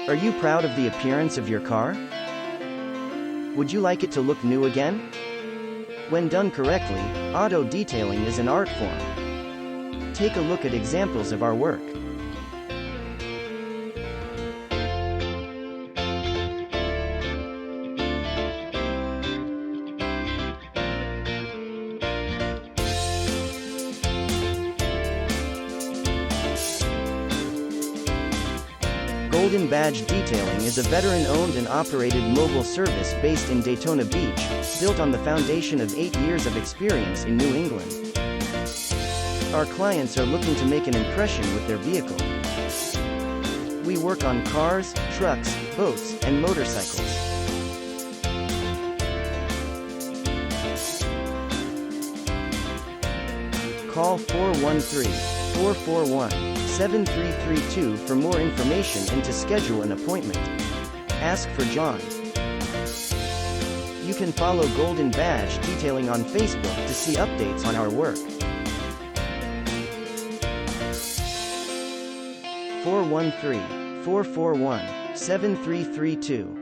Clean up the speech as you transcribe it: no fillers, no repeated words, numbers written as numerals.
Are you proud of the appearance of your car? Would you like it to look new again? When done correctly, auto detailing is an art form. Take a look at examples of our work. Golden Badge Detailing is a veteran-owned and operated mobile service based in Daytona Beach, built on the foundation of 8 years of experience in New England. Our clients are looking to make an impression with their vehicle. We work on cars, trucks, boats, and motorcycles. Call 413-441-7332 for more information and to schedule an appointment. Ask for John. You can follow Golden Badge Detailing on Facebook to see updates on our work. 413-441-7332